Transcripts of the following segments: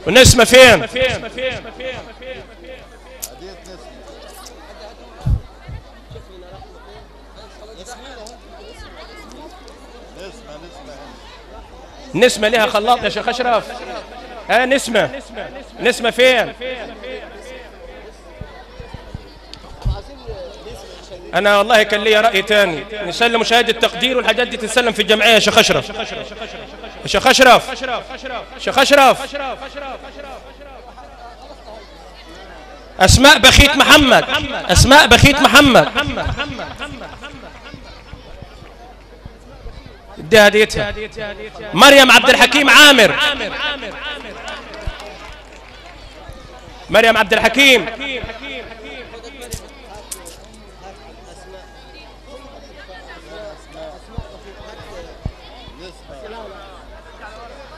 والنسمة فين؟ نسمة لها خلاط يا شيخ أشرف. نسمة فين؟ أنا والله كان لي رأي تاني، نسلم شهادة التقدير والحاجات دي تتسلم في الجمعية يا شيخ أشرف. يا شيخ أشرف، شيخ أشرف، أسماء بخيت محمد، أسماء بخيت محمد دي هديتها. مريم عبد الحكيم عامر، مريم عبد الحكيم.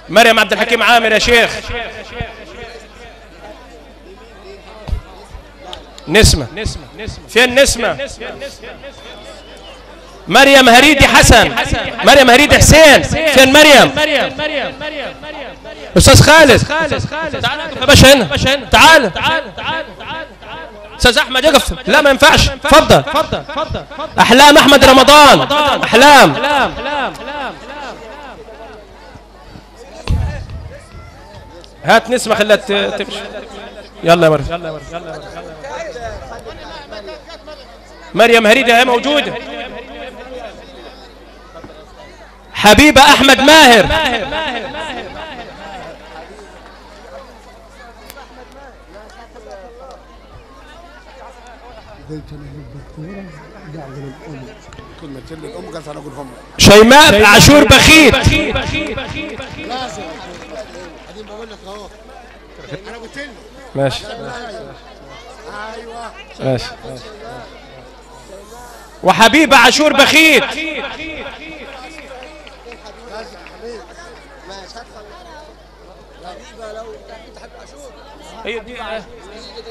مريم عبد الحكيم عامر يا شيخ. نسمة فين نسمة؟ مريم هريدي حسن، مريم هريدي حسين فين مريم؟ أستاذ خالد تعال يا باشا هنا، تعال. أستاذ أحمد يقف، لا ما ينفعش، تفضل. أحلام أحمد رمضان، أحلام. هات نسمة خلها تمشي. يلا يا مريم. مريم هريدي هي موجودة. حبيبة أحمد ماهر، شيماء عاشور بخيت. ماشي ماشي. وحبيبة عاشور بخيت.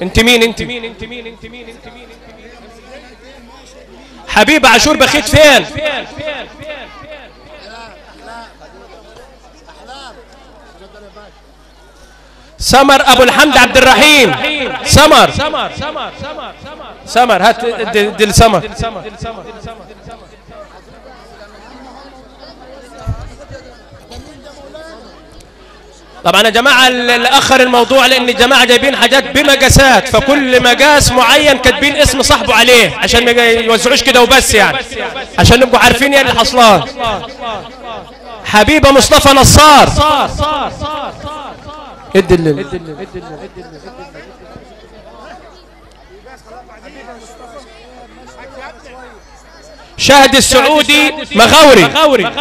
انت مين؟ حبيبة عاشور بخيت فين؟ سمر ابو الحمد عبد الرحيم. سمر هات دي السمر. طبعا يا جماعه اللي اخر الموضوع لان الجماعه جايبين حاجات بمقاسات، فكل مقاس معين كاتبين اسم صاحبه عليه عشان ما يوزعوش كده وبس، يعني عشان نبقوا عارفين ايه اللي حصلان. حبيبه مصطفى نصار. ادي شاهد السعودي مغاوري.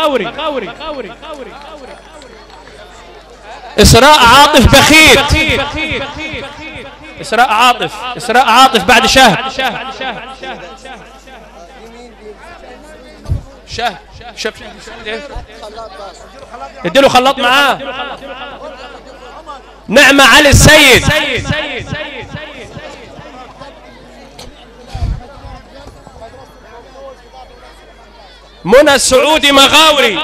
إسراء عاطف بخيت. إسراء عاطف بعد شهد. اديله خلاط معاه. نعمة علي السيد. منى السعودي مغاوري.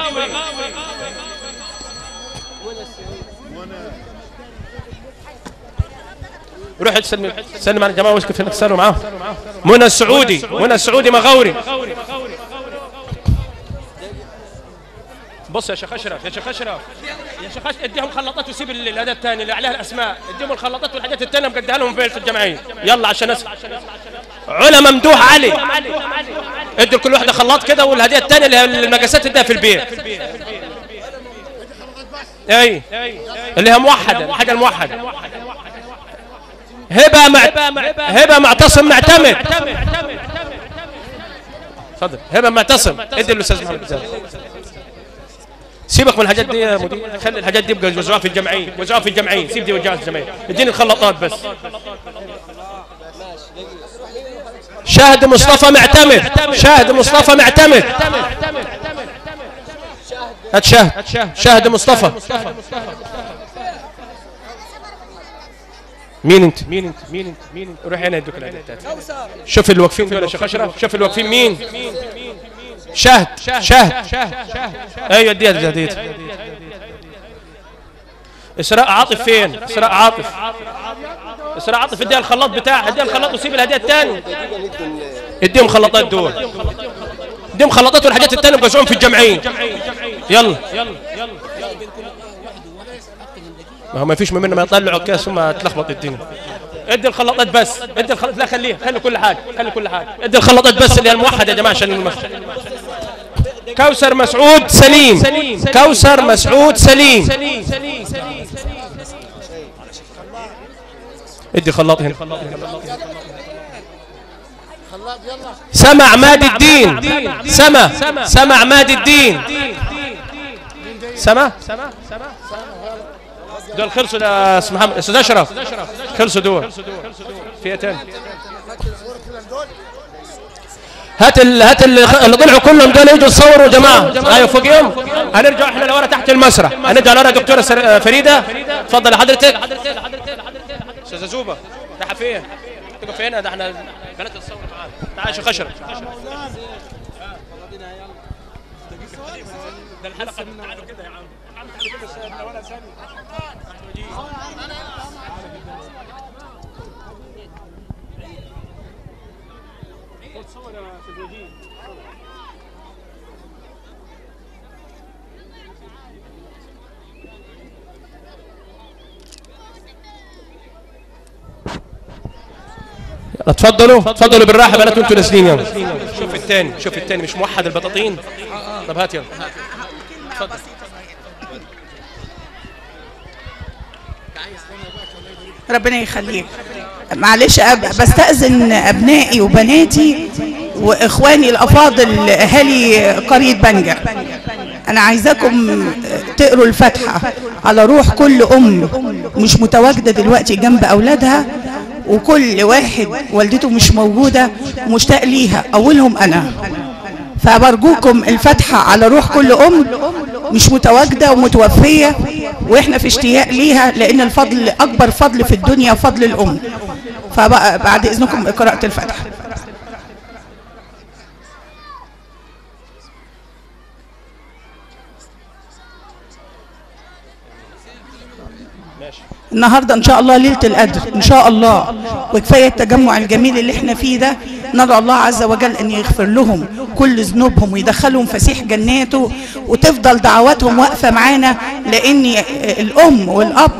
روح تسلم على الجماعه واسكت هنا تسلموا معاهم. منى السعودي مغاوري. بص يا شيخ اشرف، اديهم خلاطات وسيب الاداه الثانيه اللي عليها الاسماء، اديهم الخلاطات والحاجات الثانيه مقدها لهم في الجمعيه. يلا عشان اسمع. علا ممدوح علي، ادوا لكل واحده خلاط كده، والهديه الثانيه اللي هي المقاسات اديها في البيت. اي اللي هي موحده، الحاجه الموحده. هبه معتصم معتمد. تفضل هبه معتصم، ادي الاستاذ محمد بزاز. سيبك من الحاجات دي يا مدير، خلي الحاجات دي يبقى يوزعوها في الجمعيه، سيب دي وجهها الجمعيه، اديني الخلاطات بس. شاهد مصطفى معتمد. هات شاهد مصطفى. مين انت؟ روح هنا يدوك العدد. شوف اللي واقفين دول يا شيخ اشرف، شوف اللي واقفين مين؟ شهد. ايوه اديها. اسراء عاطف فين؟ اسراء عاطف. اسراء عاطف اديها الخلاط بتاعها، اديها الخلاط وسيب الهديه الثانيه. اديهم خلاطات دول، اديهم خلاطات والحاجات الثانيه وجزعهم في الجمعيه. يلا ما هو ما فيش منه ما يطلعوا كاس ثم تلخبط الدنيا. ادي الخلاطات بس، ادي الخلاط، لا خليها، خلي كل حاجه، خلي كل حاجه، ادي الخلاطات بس اللي هي الموحده يا جماعه عشان المسجد. كوثر مسعود سليم، كوثر مسعود سليم. ادي خلاط هنا. سما عماد الدين، سما عماد الدين. سما دول خلصوا يا استاذ محمد، استاذ اشرف خلصوا دول. في تاني هات اللي طلعوا كلهم دول يجوا يصوروا يا جماعه. ايوه فوقيهم. هنرجع احنا لورا تحت المسرح، هنرجع لورا. دكتوره فريده اتفضل حضرتك. استاذه زوبه رايحه فين؟ تقف فين؟ ده احنا بنات تصور معانا. تعال شيخ اشرف. ده الحلقه تعالوا كده يا عم. تعالوا كده ولا ثانيه. اتفضلوا بالراحه بنات وانتوا نازلين. يلا شوف الثاني مش موحد البطاطين. طب هات يلا اتفضل. ربنا يخليك. معلش بستأذن ابنائي وبناتي واخواني الافاضل اهالي قرية بنجر، انا عايزاكم تقروا الفاتحة على روح كل ام مش متواجدة دلوقتي جنب اولادها، وكل واحد والدته مش موجودة ومشتاق ليها، اولهم انا. فبرجوكم الفاتحة على روح كل ام مش متواجدة ومتوفية واحنا في اشتياق ليها، لان الفضل اكبر فضل في الدنيا فضل الام. فبعد اذنكم قراءة الفاتحة. النهارده ان شاء الله ليله القدر ان شاء الله، وكفايه التجمع الجميل اللي احنا فيه ده. ندعو الله عز وجل ان يغفر لهم كل ذنوبهم ويدخلهم فسيح جناته، وتفضل دعواتهم واقفه معانا، لان الام والاب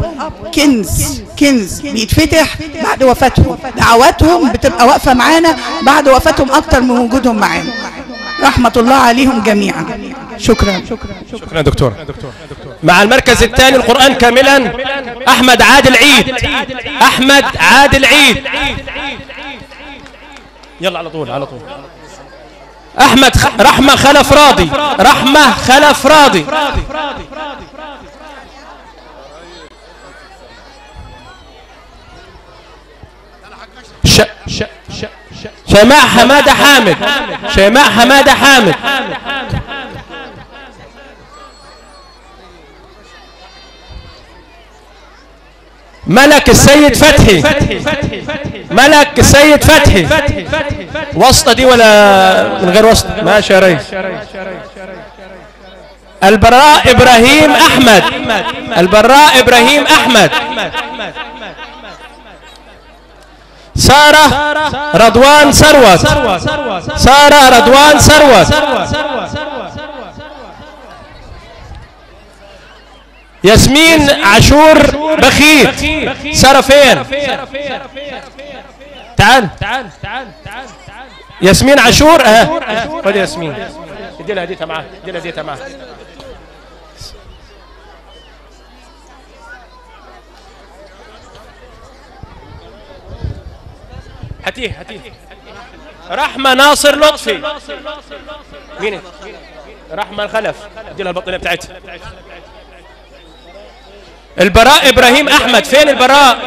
كنز بيتفتح بعد وفاتهم. دعواتهم بتبقى واقفه معانا بعد وفاتهم اكتر من وجودهم معانا. رحمه الله عليهم جميعا. شكرا دكتور. مع المركز الثاني القرآن كاملا أحمد عادل عيد. يلا على طول. أحمد رحمة خلف راضي. شيماء حمادة حامد. ملك السيد فتحي. واسطة دي ولا من غير واسطة؟ ماشي يا ريس. البراء إبراهيم أحمد. سارة رضوان ثروت. ياسمين عاشور بخيت. سارة فين؟ تعال. ياسمين عاشور خد ياسمين. ادي لها هديتها معاها. هاتيه. رحمة ناصر لطفي. مين؟ رحمة الخلف. ادي لها البطانية بتاعتها. البراء إبراهيم أحمد. فين البراء؟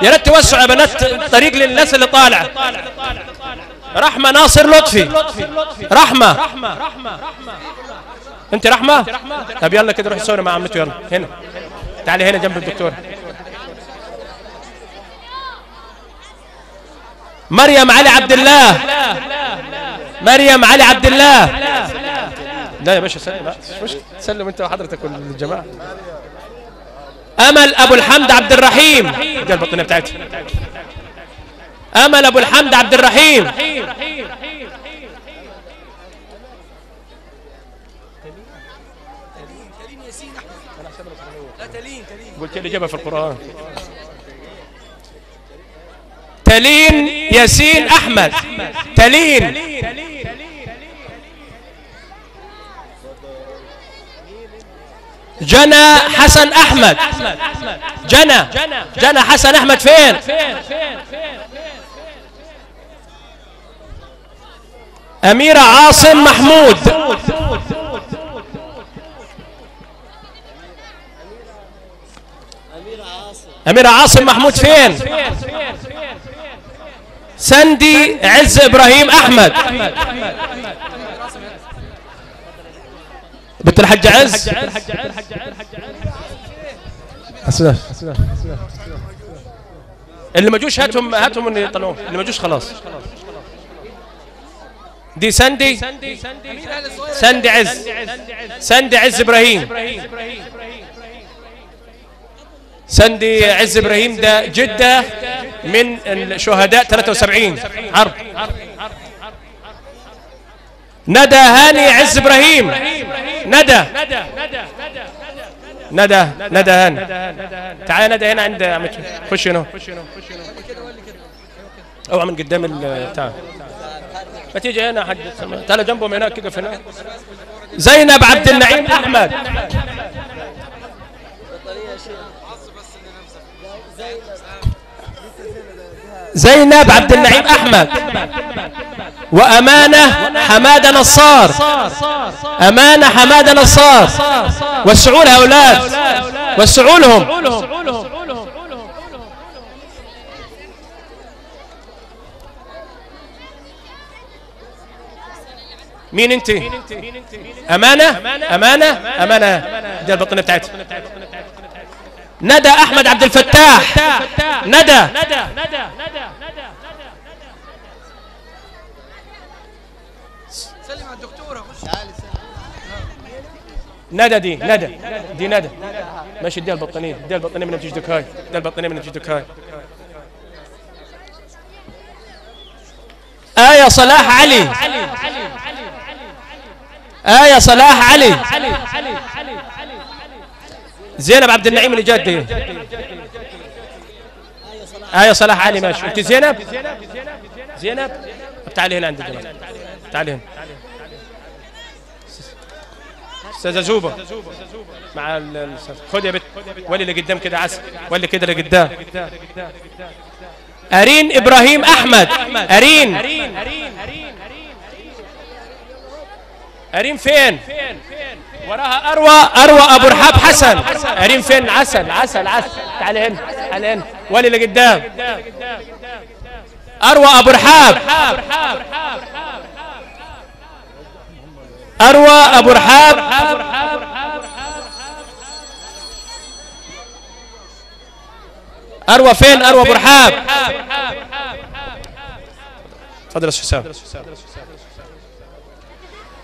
يا ريت توسعوا يا بنات طريق للناس اللي طالعة. رحمة ناصر لطفي. رحمة انت رحمة؟ طب يلا كده روحي صوري مع عمته. يلا هنا، تعالي هنا جنب الدكتور. مريم علي عبد الله. لا يا باشا سلم انت وحضرتك والجماعة. امل ابو الحمد عبد الرحيم، دي البطانيه بتاعتها. امل ابو الحمد عبد الرحيم. قلت لي جابها في القرآن. تلين ياسين احمد. تلين. جنى حسن احمد. جنى حسن احمد فين؟ اميرة عاصم محمود. اميرة عاصم محمود فين؟ سندي عز ابراهيم احمد. بنت الحج عز. اللي ما جوش هاتهم اللي يطلعوهم، اللي ما جوش خلاص. دي سندي عز. سندي عز ابراهيم. سندي عز ابراهيم ده جدة من الشهداء 73 حرب. ندى هاني عز ابراهيم. ندى هاني. تعال ندى هنا عند عمتي. خش هنا. اوعى من قدام البتاع. ما تيجي هنا حد. تعال جنبهم هناك كده في هناك. زينب عبد النعيم احمد. زينب عبد النعيم احمد. وامانه حماده نصار. امانه حماده نصار. وسعوا لها اولاد، وسعوا لهم. مين انت؟ امانه. دي البطانيه بتاعتها. ندى احمد عبد الفتاح. ندى. سلم على الدكتوره. ندى دي ندى. ماشي. دي البطانيه من نتيجتك هاي. آية صلاح علي. آية صلاح علي. زينب عبد النعيم اللي جات دي. آية صلاح علي. ماشي. انت زينب تعالي هنا عند الجماعة. تعالي هنا. استاذة زوبة مع خد يا بت. ولي اللي قدام كده عسل. ولي كده اللي قدام. أرين إبراهيم أحمد. أرين فين؟ وراها أروى أبو رحاب حسن. أرين فين؟ عسل. تعالي هنا. ولي اللي قدام. أروى أبو رحاب. أروى فين؟ أروى أبو رحاب. تفضل يا أستاذ حسام.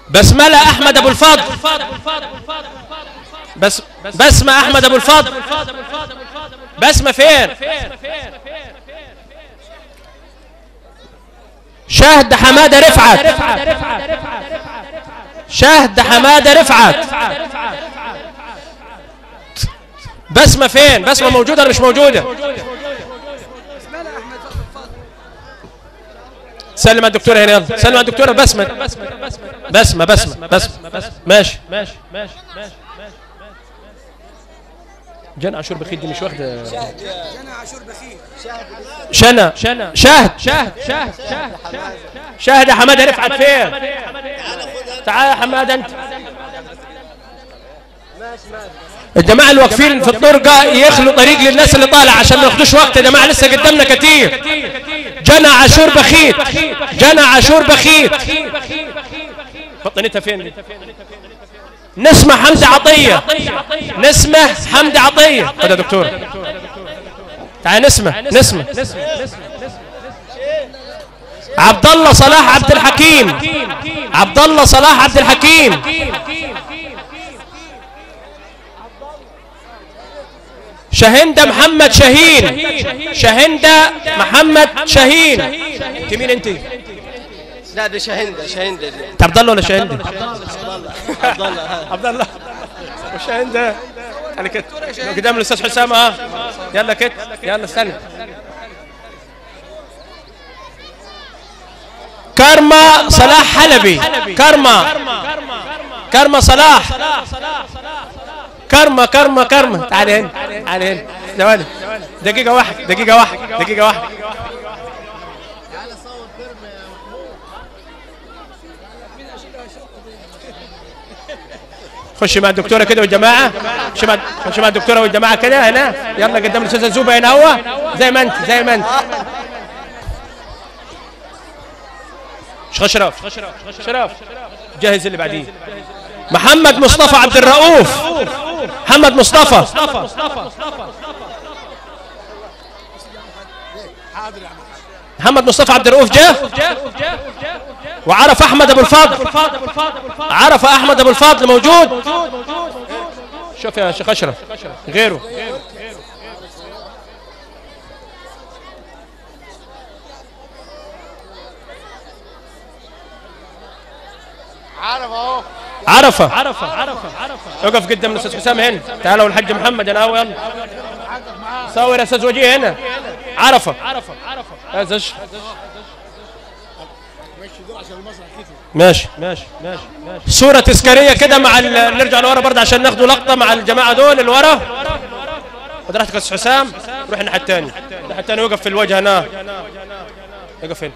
بسملة أحمد أبو الفضل. بسمة أحمد أبو الفضل. بسمة فين؟ شهد حمادة رفعت. بسمة فين؟ بسمة موجودة ولا مش موجودة؟ سلم على الدكتورة هنا. يلا سلم على الدكتورة. بسمة. ماشي. جنى عاشور بخيت دي مش واخدة. جنى عاشور بخيت. شاهد يا حمادة رفعت فين؟ تعال يا حمادة انت. الجماعة اللي واقفين في الطرقة يخلوا طريق للناس اللي طالعة عشان ما ياخدوش وقت يا جماعة، لسه قدامنا كتير. جنى عاشور بخيت. بطنتها فين؟ نسمة حمدي عطية. خد يا دكتور. تعال نسمة. عبد الله صلاح عبد الحكيم. شهندة محمد شاهين. شهندة محمد شاهين. انت مين انت؟ لا دي شهندة دي. انت عبد الله ولا شهندة؟ عبد الله عبد الله وشهندة. يعني كده قدام الاستاذ حسام. ها يلا كده، يلا استنى. كرمة صلاح حلبي. كرمة صلاح. كرمة تعالي هنا، تعالي هنا ثواني. دقيقة واحدة. خش مع الدكتورة كده والجماعة. خش مع الدكتورة والجماعة كده هنا. يلا قدام الأستاذ الزوبة هنا. هو زي ما انت. شرف جهز اللي بعديه. محمد مصطفى عبد الرؤوف. محمد مصطفى. محمد مصطفى عبد الرؤوف جه. وعرف احمد ابو الفضل. موجود. شوف يا شيخ اشرف غيره. عرفه. اقف قدام الاستاذ حسام هنا. تعالوا الحاج محمد هنا. يلا صور يا استاذ وجيه هنا. عرفه. هذا ماشي. صورة تذكارية كده مع نرجع لورا برضه عشان ناخدوا لقطة مع الجماعة دول اللي ورا. خد راحتك يا استاذ حسام. روح الناحية الثانية. وقف في الوجه هنا. اقف هنا.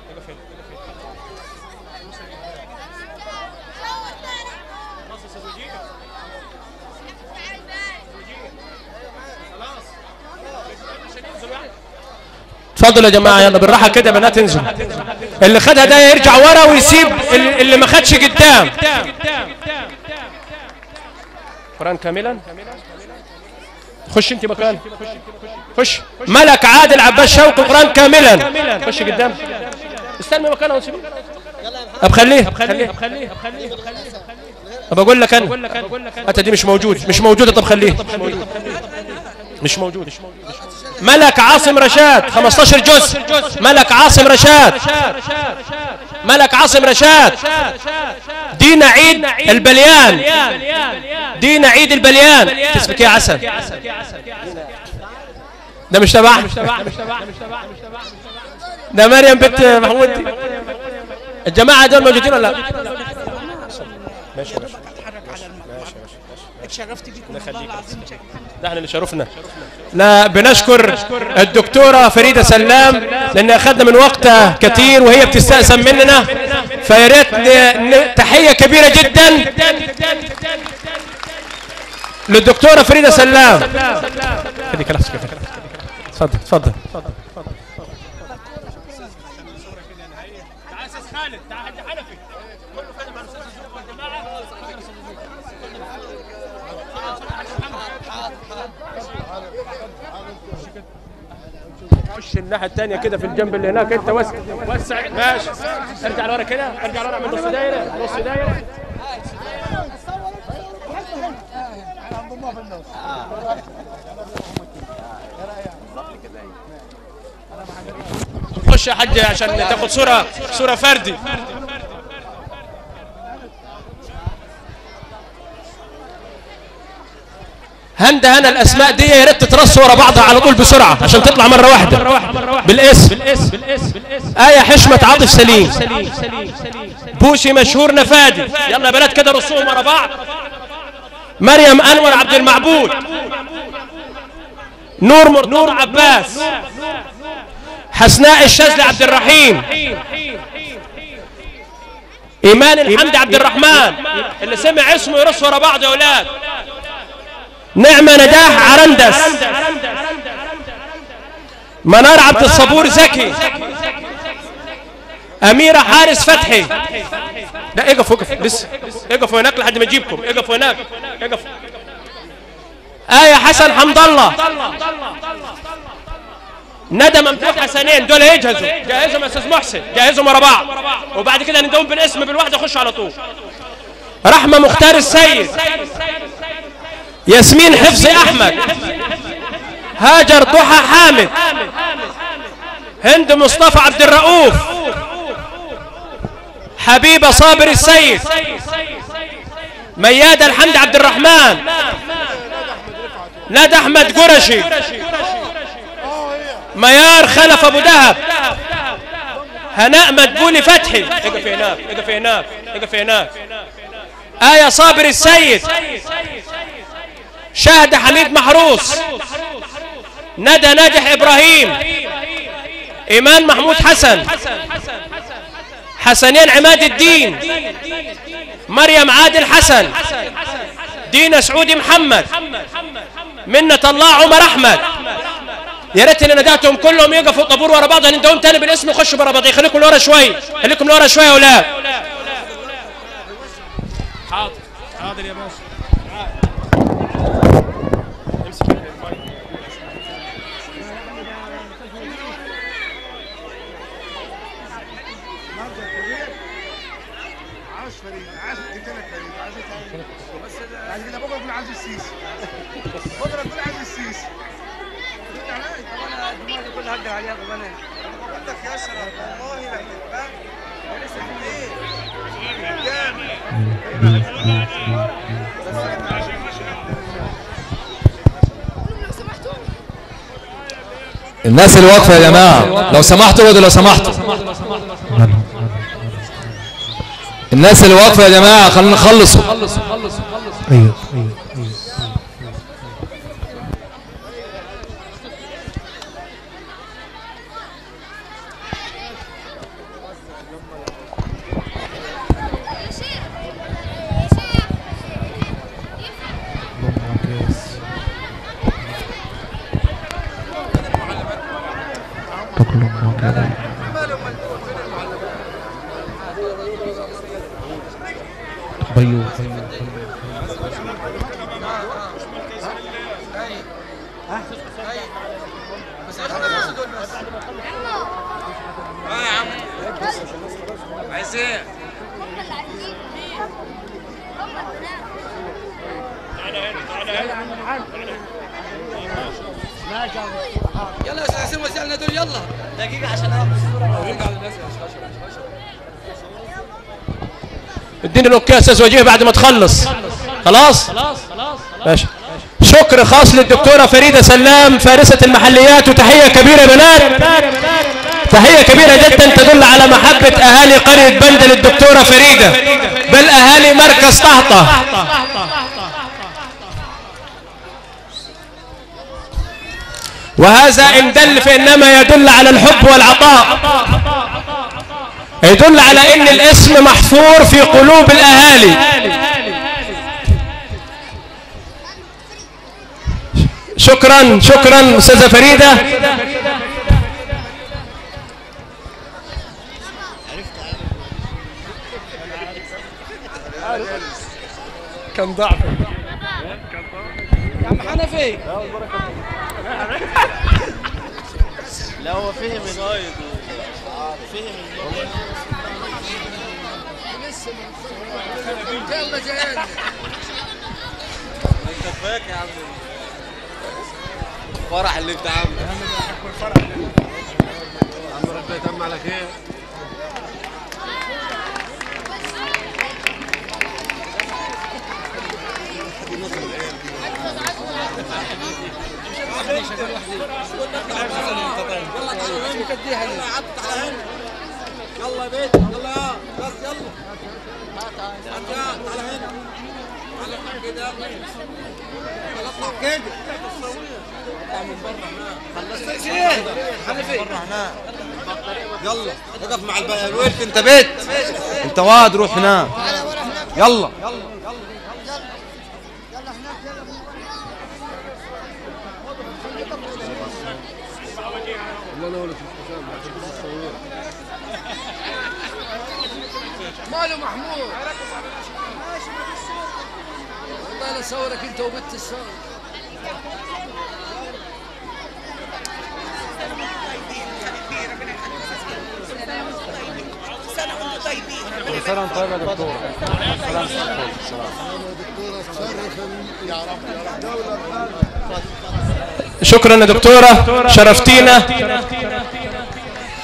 اتفضلوا يا جماعه. يلا بالراحه كده يا بنات. انزل. اللي خدها ده يرجع ورا ويسيب اللي ما خدش قدام. قرآن كاملا. خش انت مكان. خش. ملك عادل عباس شوقي. قرآن كاملا. خش قدام. استنى مكانه وسيبه. خليه. طب اقول لك انا. انت دي مش موجوده. طب خليه. مش موجود. ملك عاصم رشاد 15 جزء. ملك عاصم رشاد. دينا عيد البليان. تسبك يا عسل. ده مش تبع. ده مريم بنت محمود. الجماعه دول موجودين ولا لا؟ ماشي. اتشرفت بيكم والله العظيم. ده احنا اللي شرفنا. لا بنشكر الدكتورة فريدة سلام لان اخذنا من وقتها كثير وهي بتستأذن مننا. فيا ريت تحية كبيرة جدا للدكتورة فريدة سلام. خليك لحظة كده. اتفضل. خش الناحيه الثانيه كده في الجنب اللي هناك. انت وسع. ماشي. ارجع لورا كده. من نص دايره. خش يا حاج عشان تاخد صوره فردي. هنا الاسماء دي يا ريت تترص ورا بعضها على طول بسرعه عشان تطلع مره واحده بالاسم. آية حشمة عاطف سليم. بوسي مشهور نفادي. يلا يا بنات كده رصوهم ورا بعض. مريم انور عبد المعبود. نور عباس. حسناء الشاذلي عبد الرحيم. ايمان الحمد عبد الرحمن. اللي سمع اسمه يرص ورا بعض يا اولاد. نعمة نجاح عرندس. منار عبد الصبور زكي. أميرة حارس فتحي. لا اقف لسه. اقفوا هناك لحد ما نجيبكم. اقفوا هناك. آية حسن حمد الله. ندى ممدوح حسنين. دول يجهزوا. جهزهم يا استاذ محسن. جهزهم ورا بعض وبعد كده ندوم بالاسم بالواحدة. خش على طول. رحمة مختار السيد. ياسمين حفظي احمد. هاجر ضحى حامد، هند مصطفى عبد الرؤوف، حبيبة صابر السيد، ميادة الحمد عبد الرحمن، ندى احمد قرشي، ميار خلف ابو دهب، هناء مدبولي فتحي، اقف هناك اقف هناك اقف هناك، آية صابر السيد، شهد حميد محروس، ندى ناجح ابراهيم، ايمان محمود حسن، حسنين عماد الدين، مريم عادل حسن، دينا سعودي محمد، منة الله عمر احمد. يا ريت ان ندهتهم كلهم يقفوا طابور ورا بعض، هندهم تاني بالاسم وخشوا برا بعض. خليكم لورا شوي، خليكم لورا شوي يا اولاد. حاضر حاضر يا باشا. الناس اللي واقفه يا جماعه لو سمحتوا لو سمحتوا، الناس اللي واقفه يا جماعه خلينا نخلصوا. ايوه يلا يا استاذ وسالنا دول يلا دقيقه عشان ارجع للناس. اديني الاوكي يا استاذ وجيه بعد ما تخلص. خلاص ماشي. شكر خاص للدكتوره فريده سلام فارسه المحليات، وتحيه كبيره يا بنات، تحيه كبيره جدا تدل على محبه اهالي قريه بنده للدكتوره فريده، بل اهالي مركز طهطه. وهذا إن دل فإنما يدل على الحب والعطاء، يدل على إن الاسم محفور في قلوب الأهالي. شكرا شكرا أستاذة فريدة. كان ضعف يا عم حنفي. لا هو فهم القايد فهم يلا جاهز. انت كفاك يا عم الفرح اللي انت عامله. يا عم ربنا يتم على خير. يلا يا بيت يلا يا بس يلا تعال هنا تعال كده يلا اطلع كده اطلع من بره هناك خلصت حنفي بره هناك يلا اقف مع الويلك. انت بيت انت واد روح هناك يلا ماله محمود والله لا صورك انت وبنت الصور. سنة وانتم طيبين. كل سنه وانت طيب يا دكتور. دكتورة تشرف يا رب يا رب. شكرا يا دكتورة، شرفتينا.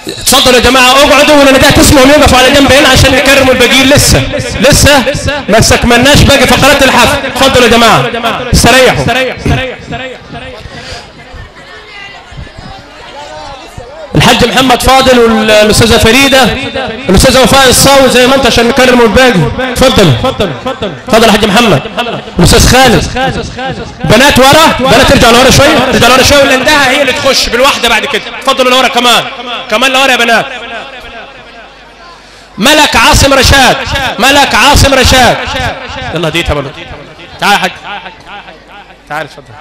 اتفضلوا يا جماعة اقعدوا، والنداء تسمعوا يوقفوا على جنب هنا عشان نكرموا الباقيين. لسه ما استكملناش باقي فقرات الحفل. اتفضلوا يا جماعة استريحوا. الحاج محمد فاضل والاستاذة فريدة والاستاذة وفاء الصاوي زي ما انت عشان نكرموا الباقي. اتفضل اتفضل يا حاج محمد. الاستاذ خالد. بنات ورا، بنات ارجعوا لورا شويه، ارجعوا لورا شويه، والنداء هي اللي تخش بالواحده بعد كده. اتفضلوا لورا كمان لورا يا بنات. ملك عاصم رشاد، ملك عاصم رشاد. يلا هديتها بلد. تعال يا حاج، تعال اتفضل.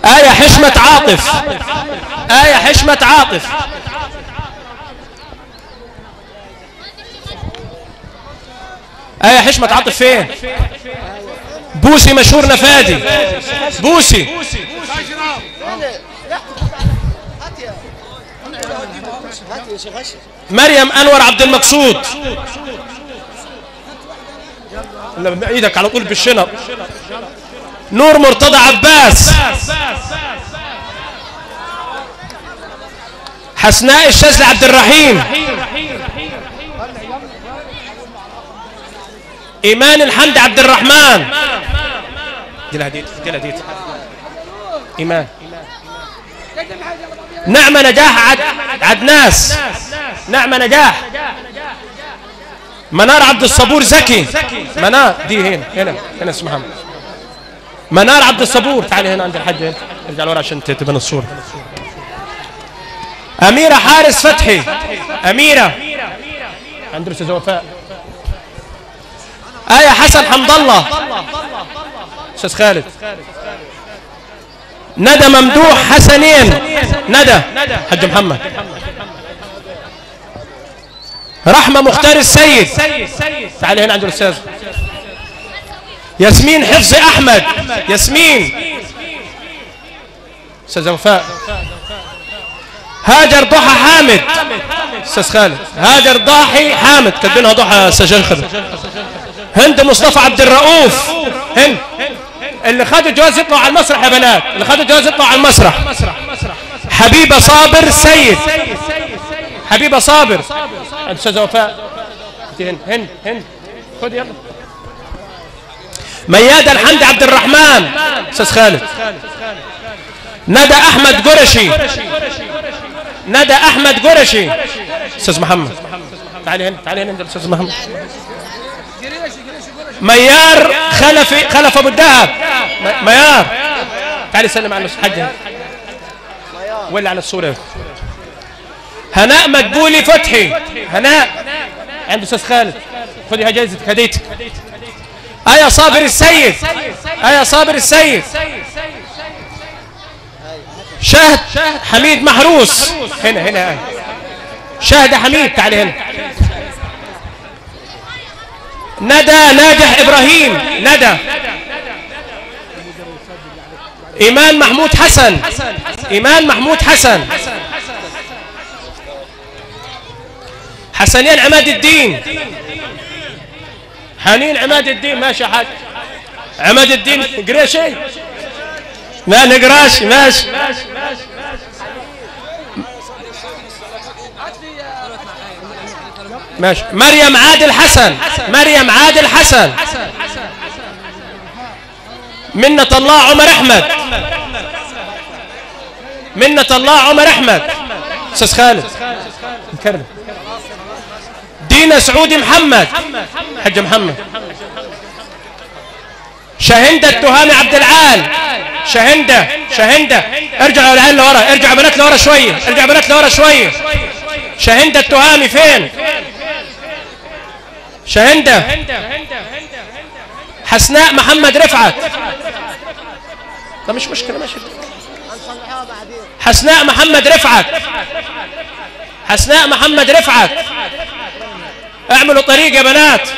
آية حشمة عاطف، آية حشمة عاطف. آية حشمة عاطف فين؟ بوسي مشهور نفادي، بوسي. مريم أنور عبد المقصود. ايدك على طول بالشنط. نور مرتضى عباس. حسناء الشاذلي عبد الرحيم. ايمان الحمد عبد الرحمن. دي الهدية ايمان. نعمة نجاح عدناس، نعمة نجاح. منار عبد الصبور زكي. منار دي هنا اسمها منار عبد الصبور. تعالي هنا عند الحاج هنا، ارجع لورا عشان تبان الصورة. أميرة حارس فتحي. أميرة عند الأستاذة وفاء. آية حسن حمد الله. أستاذ خالد. ندى ممدوح حسنين. ندى حاج محمد. رحمة مختار السيد. تعالي هنا عند الأستاذ. ياسمين حفظ أحمد. ياسمين. أستاذة وفاء. هاجر ضحى حامد. أستاذ خالد. هاجر ضاحي حامد، كاتبينها ضحى أستاذ خالد. هند مصطفى عبد الرؤوف. هند اللي خدوا الجواز يطلعوا على المسرح يا بنات، اللي خدوا الجواز يطلعوا على المسرح. حبيبة صابر سيد. حبيبة صابر. أستاذة وفاء. هند خد يلا. ميادة الحمد عبد الرحمن. أستاذ خالد. ندى أحمد قرشي. ندى أحمد قرشي. أستاذ محمد. تعالي هنا عند الأستاذ محمد. ميار خلف أبو الدهب. ميار تعالي سلم على الحاج ولا على الصورة. هناء مدبولي فتحي. هناء عند أستاذ خالد. خذي جائزتك هديتك. آية صابر السيد. آية صابر السيد. شهد حميد محروس. هنا شهد حميد. تعالي هنا. ندى ناجح إبراهيم. ندى. إيمان محمود حسن. إيمان محمود حسن. حسنين عماد الدين. حنين عماد الدين. ماشي يا حاج عماد الدين. قري شيء ما نقراش. ماشي. ماشي. مريم عادل حسن. مريم عادل حسن. منة الله عمر أحمد. منة الله عمر أحمد. أستاذ خالد. دينا سعودي محمد. حج محمد. شهندة التهامي عبد العال. شهندة ارجعوا العيال لورا، ارجعوا بنات لورا شوية، ارجعوا بنات لورا شوية. شهندة التهامي فين؟ شهندة. حسناء محمد رفعت. ده مش مشكلة ماشي. حسناء محمد رفعت. حسناء محمد رفعت. اعملوا طريق يا بنات.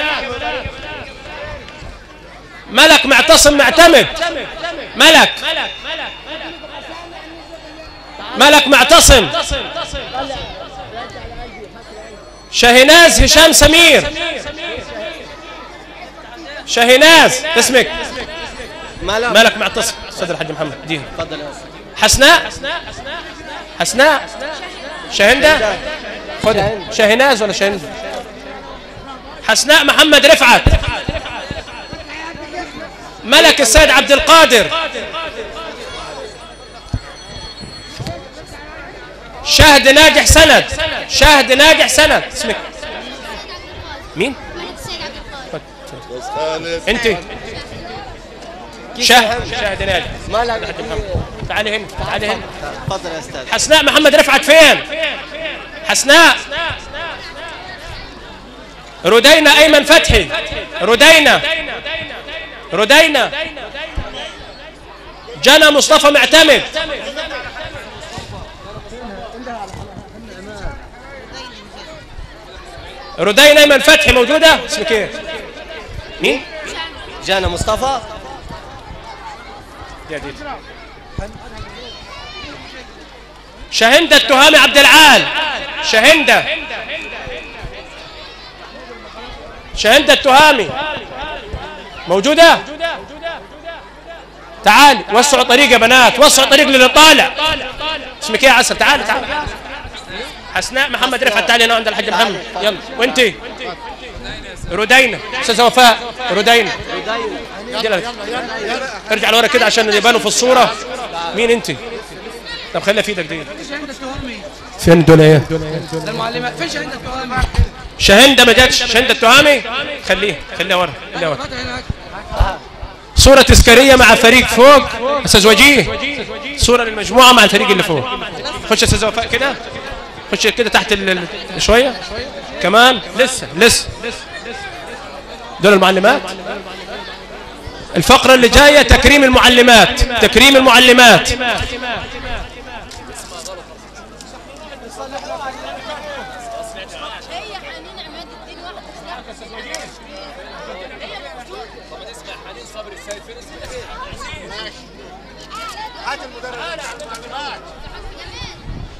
ملك معتصم معتمد. ملك معتصم. شاهناز هشام سمير. شاهيناز اسمك؟ مالك معتصم. استاذ الحاج محمد ديها. اتفضل يا استاذ. حسناء شاهندة. خدها. شاهيناز ولا شاهندة؟ حسناء محمد رفعت. ملك السيد عبد القادر. شهد ناجح سند. اسمك مين؟ انت شهد ناجح. مالك؟ تعالي هنا. اتفضل يا استاذ. حسناء محمد رفعت فين؟ حسناء. ردينا أيمن فتحي. ردينا جنى مصطفى معتمد. ردينا أيمن فتحي موجودة؟ اسمك ايه؟ مين؟ جانا مصطفى. شاهندة التهامي عبد العال. شاهندة التهامي موجودة؟ تعالي وسعوا طريق يا بنات، وسعوا طريق للي طالع. اسمك ايه يا عسل؟ تعالي. حسناء محمد رفعت. تعالي هنا عند الحاج محمد. يلا. وانتي؟ ردينا. استاذة وفاء. ردينا. ارجع لورا كده عشان يبانوا في الصورة. مين انتي؟ طب خليها في ايدك دي. فين دول ايه؟ المعلمات. فين شهندة التهامي؟ شهندة ما جاتش. شهندة التهامي خليها ورا. صورة تذكارية مع فريق فوق. استاذ وجيه صورة للمجموعة مع الفريق اللي فوق. خش استاذ وفاء كده. خش كده تحت شوية كمان. لسه دول المعلمات. الفقرة اللي جاية تكريم المعلمات.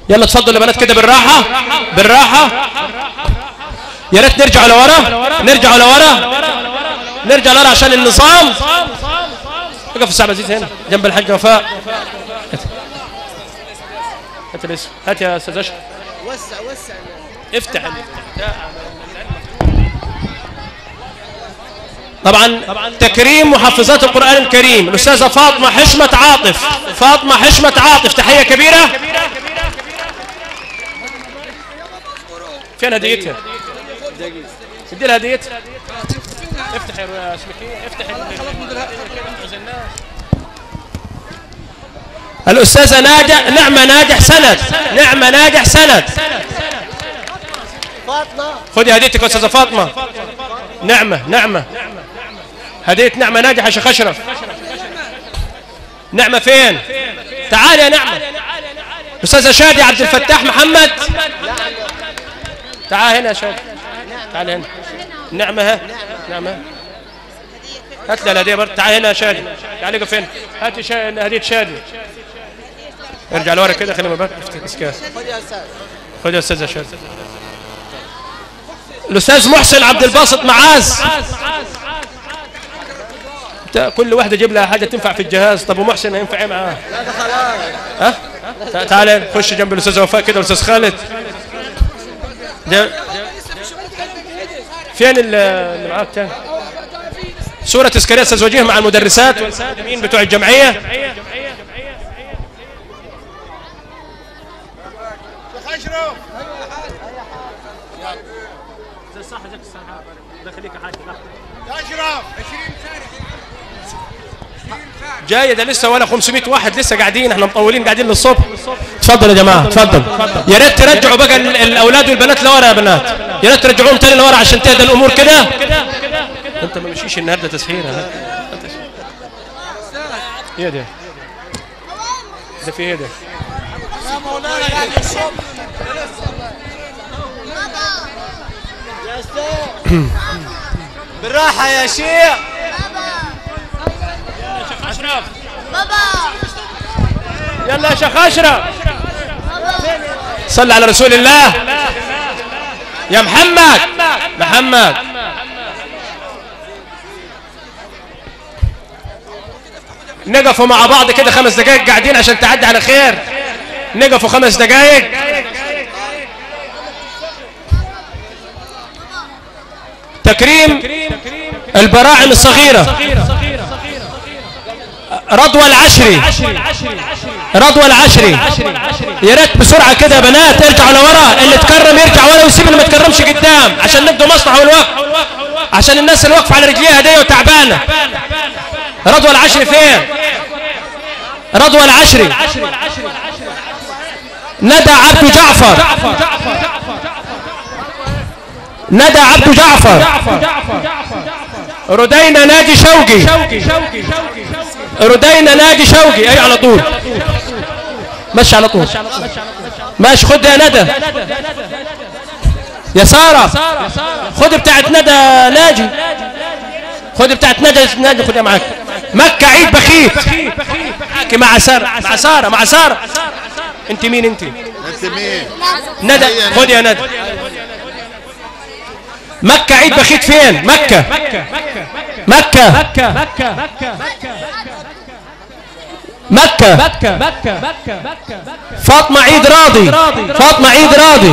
يلا تفضلوا يا بنات كده بالراحة. يا ريت نرجع لورا عشان النظام. اقف الساعة عزيز هنا جنب الحاج وفاء. هات الاسم. هات يا استاذ اشرف. وسع افتح. طبعا تكريم محفظات القرآن الكريم الأستاذة فاطمة حشمة عاطف. تحية كبيرة. فين هديتها؟ ادي لها هديتها. افتح يا اسمك. افتح الأستاذة نعمة ناجح سند. فاطمة. خدي هديتك يا أستاذة فاطمة. نعمة هدية نعمة ناجح يا شيخ أشرف. نعمة فين؟ تعال يا نعمة. أستاذة شادي عبد الفتاح محمد. تعال هنا يا شادي. تعال هنا. نعمة. هات لها الهدية برضه. تعال هنا يا شادي. تعال اقف هنا. هات هدية شادي. ارجع لورا كده. خلينا بقى. خد يا أستاذة شادي. الأستاذ محسن عبد الباسط معاذ. كل واحدة جيب لها حاجة تنفع في الجهاز. طب ومحسن هينفع ايه معاه؟ لا ده خلاص. ها؟ تعال خش جنب الأستاذ وفاء كده والأستاذ خالد. فين اللي معاك تاني؟ صورة تذكارية أستاذ وجيه مع المدرسات والمين بتوع الجمعية. جاي ده لسه ولا 500 واحد لسه قاعدين. احنا مطولين قاعدين للصبح. اتفضل يا جماعه اتفضل. يا ريت ترجعوا بقى الاولاد والبنات لورا يا بنات. يا ريت ترجعوهم تاني لورا عشان تهدى الامور كده. انت ما مشيش النهارده تسحير. ايه ده في ايه ده؟ يا مولانا يعني الصبح. يا استاذ بالراحة يا شيخ. أشرف يلا يا شيخ أشرف. صل على رسول الله يا محمد. نقفوا مع بعض كده 5 دقائق قاعدين عشان تعدي على خير. نقفوا 5 دقائق. تكريم البراعم الصغيرة رضوى العشري. رضوى العشري يا ريت بسرعة كده يا بنات ارجعوا لورا، اللي تكرم يرجع ورا ويسيب اللي ما تكرمش قدام عشان نبدو مصلحة والوقت، عشان الناس اللي واقفة على رجليها دي وتعبانة. رضوى العشري فين؟ رضوى العشري. ندى عبد جعفر. ندى عبد جعفر. ردينا ناجي شوقي. ردينا ناجي شوقي. اي على طول ماشي على طول ماشي. خد يا ندى. يا سارة خد بتاعت ندى ناجي. خد بتاعت ندى خدها معاك. مكة عيد بخيت مع سارة. مع سارة مع سارة. انت مين انت؟ انت مين؟ ندى. خد يا ندى. مكة عيد بخيت فين؟ مكة مكة مكة. فاطمة عيد راضي. فاطمة عيد راضي.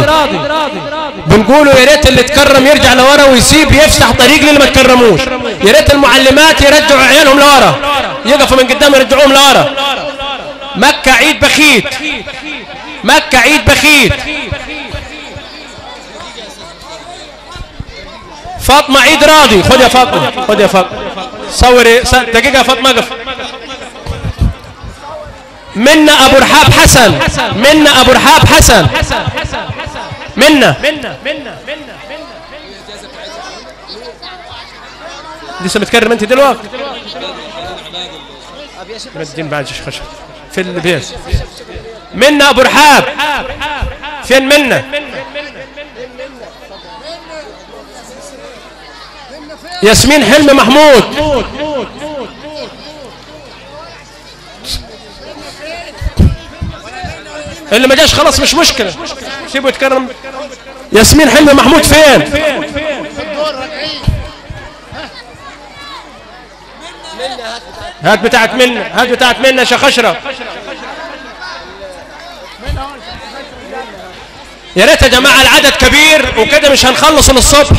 بنقولوا يا ريت اللي تكرم يرجع لورا ويسيب يفتح طريق للي ما تكرموش. يا ريت المعلمات يرجعوا عيالهم لورا، يقفوا من قدام يرجعوهم لورا. مكة عيد بخيت. مكة عيد بخيت. فاطمة عيد راضي. خد يا فاطمة. خد يا فاطمة. صوري دقيقة يا فاطمة. اقف. منا ابو رحاب حسن. منا ابو رحاب حسن. منا لسه متكرم انت دلوقتي؟ الدين بعد خشب في البيت. منا ابو رحاب فين؟ منا ياسمين حلمي محمود. اللي ما جاش خلاص مش مشكلة، سيبه يتكرم. ياسمين حلمي محمود فين؟ هات بتاعت منا. هات بتاعت منا يا شيخ اشرف. يا ريت يا جماعة العدد كبير وكده مش هنخلص للصبح.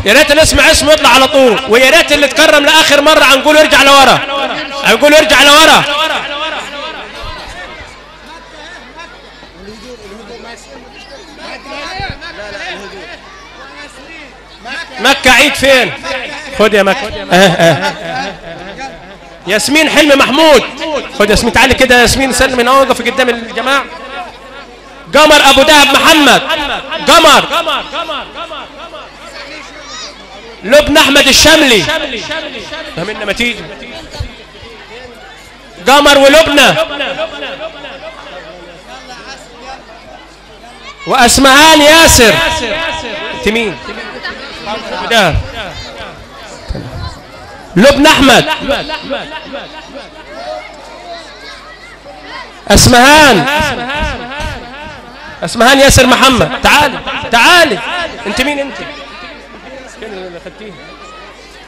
يا ريت نسمع اسمه يطلع على طول. ويا ريت اللي اتكرم لاخر مرة هنقول يرجع لورا. هنقول يرجع لورا. مكة عيد فين؟ خد يا مكة. ياسمين حلمي محمود. خد ياسمين. تعالي كده يا ياسمين. سلم من اول وقف قدام الجماعة. قمر ابو دهب محمد. قمر. لبنى احمد الشملي. فهمنا ما تيجي. قمر ولبنى واسمهان ياسر. انت مين؟ ده لبنى احمد. اسمهان. اسمهان ياسر محمد. تعالي تعالي. انت مين انت؟ فين اللي خدتيه؟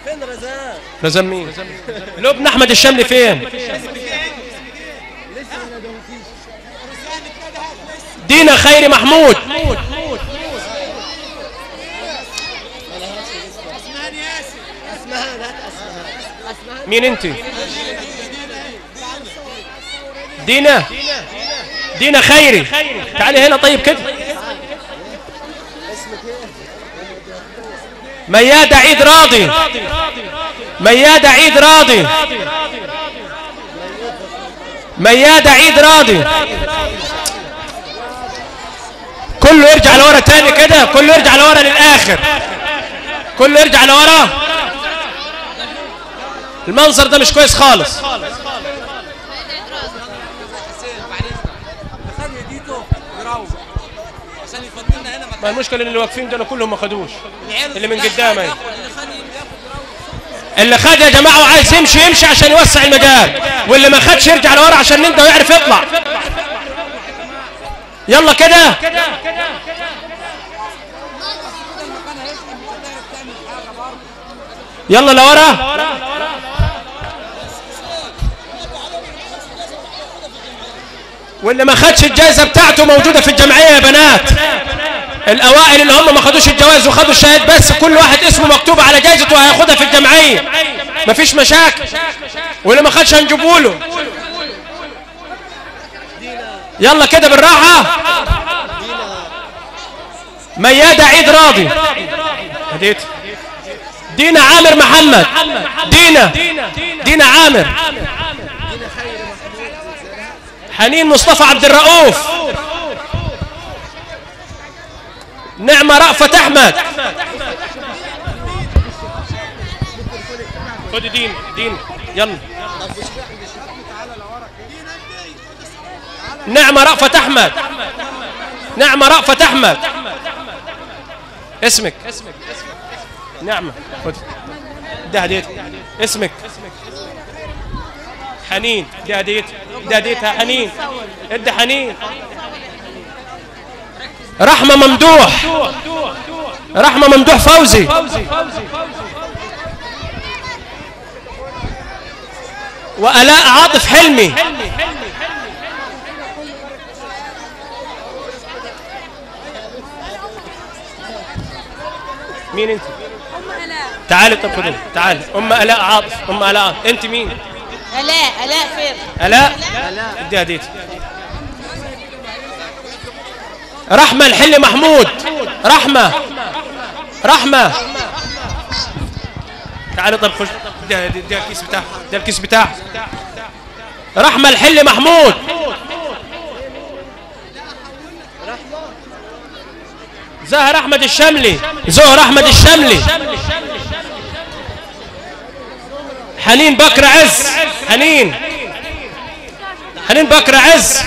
فين رزان؟ رزان مين؟ لبنى احمد الشملي فين؟ دينا خيري محمود. مين انت؟ دينا. دينا خيري. تعالي هنا طيب كده. ميادة عيد راضي. ميادة عيد راضي. ميادة عيد راضي. كله يرجع لورا تاني كده. كله يرجع لورا للآخر. كله يرجع لورا. المنظر ده مش كويس خالص. ما المشكلة اللي واقفين دول كلهم ما خدوش. اللي من قدامي اللي خد يا جماعة وعايز يمشي يمشي عشان يوسع المجال، واللي ما خدش يرجع لورا عشان نبدأ ويعرف يطلع. يلا كده. يلا لورا. واللي ما خدش الجائزة بتاعته موجودة في الجمعية يا بنات. الأوائل اللي هم ما خدوش الجوائز وخدوا الشهادة بس كل واحد اسمه مكتوب على جائزته وهياخدها في الجمعية، مفيش مشاكل. واللي ما خدش هنجيبه له. يلا كده بالراحة. ميادة عيد راضي. هديت دينا عامر محمد. دينا عامر. حنين مصطفى عبد الرؤوف. نعمة رأفت أحمد. خد دين يلا. نعمة رأفت أحمد. اسمك نعمة. خد ده هديت. اسمك حنين. ده هديتها حنين. ادي حنين. رحمة ممدوح فوزي. وآلاء عاطف حلمي. مين انت؟ تعالي طب خدي تعالي. آلاء عاطف. آلاء انت مين؟ آلاء فين؟ آلاء ادي هديتي. رحمة الحلي محمود. رحمة تعالي طب خش. ده الكيس بتاعه. رحمة الحلي محمود. زهر أحمد الشملي. حنين بكر عز. حنين بكر عز.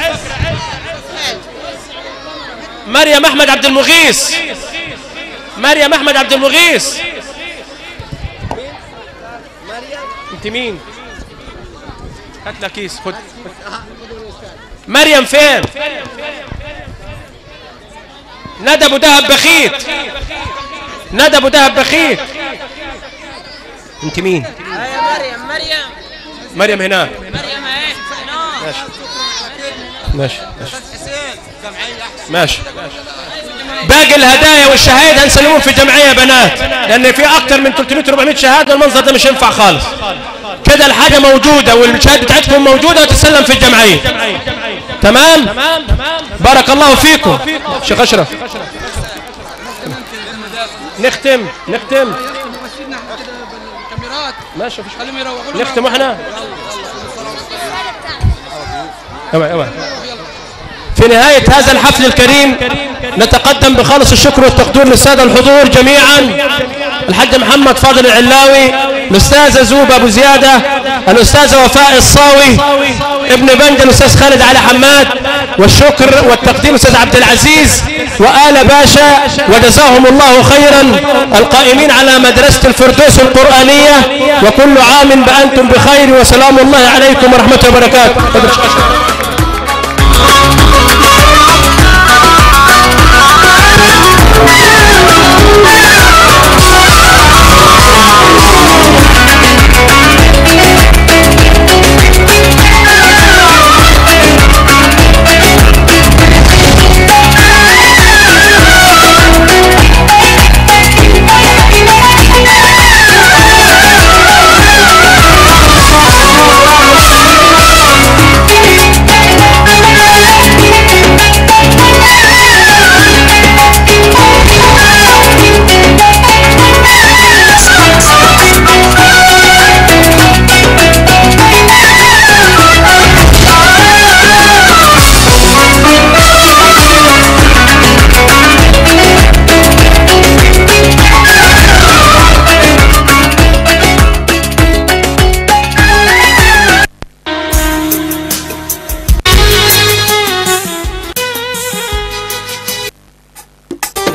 مريم أحمد عبد المغيث. انت مين؟ هات لك كيس. خد. مريم فين؟ ندى ابو دهب بخيت. انت مين؟ يا مريم هناك. ماشي. باقي الهدايا والشهايد هنسلمهم في الجمعية يا بنات، لان في اكتر من 300-400 شهادة. المنظر ده مش ينفع خالص. كده الحاجة موجودة والشهادة بتاعتكم موجودة وتسلم في الجمعية. تمام. بارك الله فيكم. شيخ أشرف نختم. ماشي نختم احنا. في نهاية هذا الحفل الكريم نتقدم بخالص الشكر والتقدير للسادة الحضور جميعا. الحاج محمد فاضل العلاوي، الأستاذة زوبة أبو زيادة، الأستاذة وفاء الصاوي، ابن بنجة الأستاذ خالد علي حماد، والشكر والتقدير الأستاذ عبد العزيز وآل باشا، وجزاهم الله خيرا القائمين على مدرسة الفردوس القرآنية. وكل عام بأنتم بخير، وسلام الله عليكم ورحمة الله وبركاته.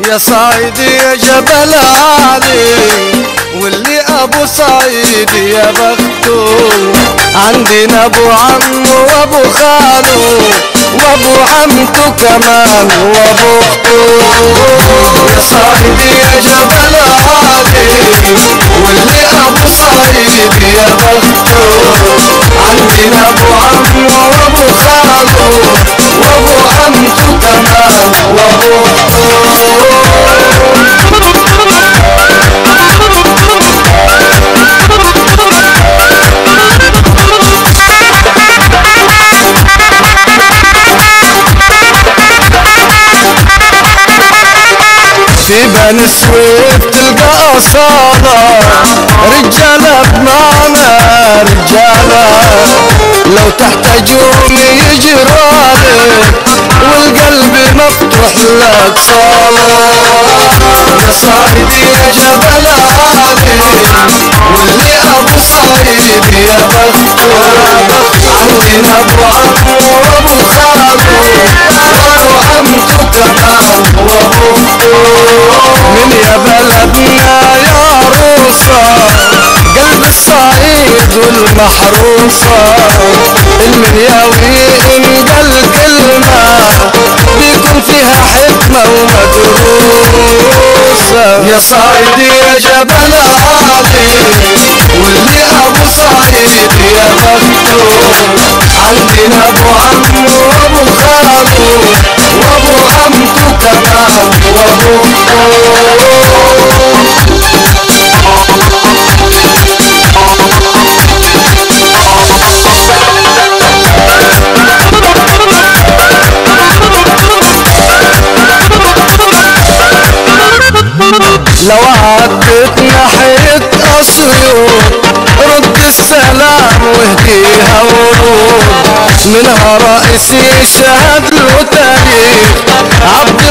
يا صعيدي يا جبل علي، واللي ابو صعيد يا بخته، عندنا ابو عمه وابو خاله وابو عمته كمان وابو اخته. يا صعيدي يا جبل علي، واللي ابو صعيد يا بخته، عندنا ابو عمه وابو خاله في بني سويف تلقى أصالة رجالة بمعنى رجالة لو تحتاجوني يجرالك والقلب مفتوح لك صالة يا صايدي يا جبل عالي واللي أبو صايدي يا بختو عندنا أبو عمو وأبو خالو وأبو عمتو كمان وأبو من يا بلدنا يا عروسة قلب الصعيد والمحروسة المنياوي انقل كلمة بيكون فيها حكمة ومدروسة يا صعيدي يا جبل عالي واللي ابو صعيد يا بختو عندنا ابو عمو وابو خالو وابو عمتو كمان وابو لو عدت ناحية أسيوط رد السلام واهديها ورود منها رئيسي شهد له تاريخ عبد